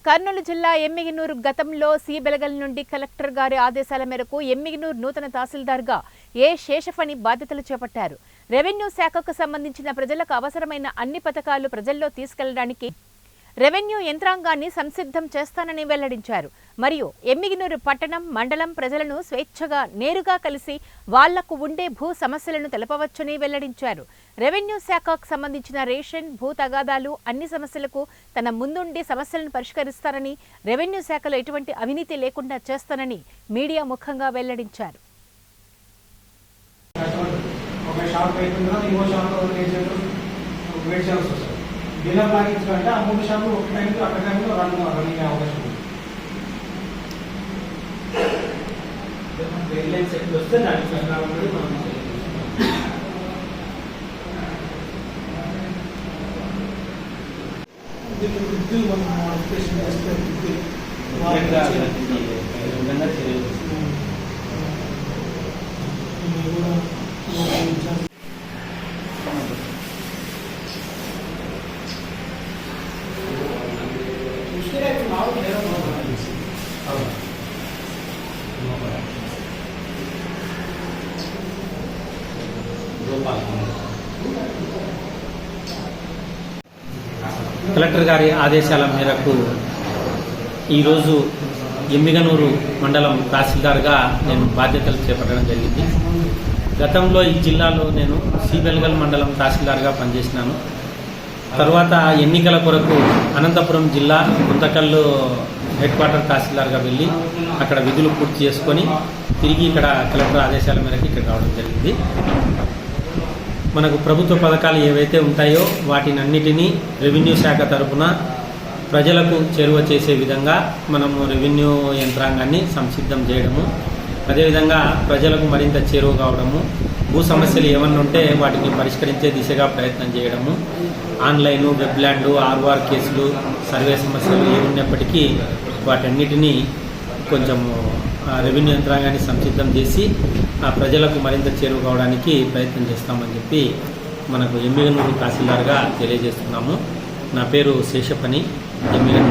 కర్నూలు జిల్లా ఎమ్మిగనూరు గతంలో సి-బెళగల్ నుండి కలెక్టర్ గారి ఆదేశాల మేరకు ఎమ్మిగనూరు నూతన తహసీల్దార్గా ఏ శేషఫణి బాధ్యతలు చేపట్టారు. రెవెన్యూ శాఖకు సంబంధించిన ప్రజలకు అవసరమైన అన్ని పథకాలు ప్రజల్లో తీసుకెళ్లడానికి రెవెన్యూ యంత్రాంగాన్ని సంసిద్ధం చేస్తానని వెల్లడించారు. మరియు ఎమ్మిగనూరు పట్టణం, మండలం ప్రజలను స్వేచ్ఛగా నేరుగా కలిసి వాళ్లకు ఉండే భూ సమస్యలను తెలపవచ్చని వెల్లడించారు. రెవెన్యూ శాఖకు సంబంధించిన రేషన్, భూ తగాదాలు అన్ని సమస్యలకు తన ముందుండి సమస్యలను పరిష్కరిస్తానని, రెవెన్యూ శాఖలో ఎటువంటి అవినీతి లేకుండా చేస్తానని మీడియా ముఖంగా వెల్లడించారు. బిల్లా పాటించాలంటే ఆ 3 షాపులు ఒక టైంలో అక్కడ టైంలో రన్నింగ్ అవకాశం ఉంది. గైడ్లైన్స్ ఎప్పుడు వస్తే దానికి ప్రకారం మనం దీన్ని మనం మోడిఫికేషన్ చేస్తే కలెక్టర్ గారి ఆదేశాల మేరకు ఈరోజు ఎమ్మిగనూరు మండలం తహసీల్దార్గా నేను బాధ్యతలు చేపట్టడం జరిగింది. గతంలో ఈ జిల్లాలో నేను సి-బెళగల్ మండలం తహసీల్దార్గా పనిచేసినాను. తర్వాత ఎన్నికల కొరకు అనంతపురం జిల్లా గుంతకల్లు హెడ్ క్వార్టర్ తహసీల్దార్గా వెళ్ళి అక్కడ విధులు పూర్తి చేసుకొని తిరిగి ఇక్కడ కలెక్టర్ ఆదేశాల మేరకు ఇక్కడ రావడం జరిగింది. మనకు ప్రభుత్వ పథకాలు ఏవైతే ఉంటాయో వాటినన్నిటినీ రెవెన్యూ శాఖ తరఫున ప్రజలకు చేరువ చేసే విధంగా మనము రెవెన్యూ యంత్రాంగాన్ని సంసిద్ధం చేయడము, అదేవిధంగా ప్రజలకు మరింత చేరువ కావడము, భూ సమస్యలు ఏమన్నా ఉంటే వాటిని పరిష్కరించే దిశగా ప్రయత్నం చేయడము, ఆన్లైను, వెబ్లాండ్, ఆర్ఓఆర్ కేసులు, సర్వే సమస్యలు ఏమున్నప్పటికీ వాటన్నిటినీ కొంచెము రెవెన్యూ యంత్రాంగాన్ని సంసిద్ధం చేసి ప్రజలకు మరింత చేరువ కావడానికి ప్రయత్నం చేస్తామని చెప్పి మనకు ఎమ్మిగనూరు తహసీల్దార్గా తెలియజేస్తున్నాము. నా పేరు శేషఫణి, ఎమ్మిగనూరు.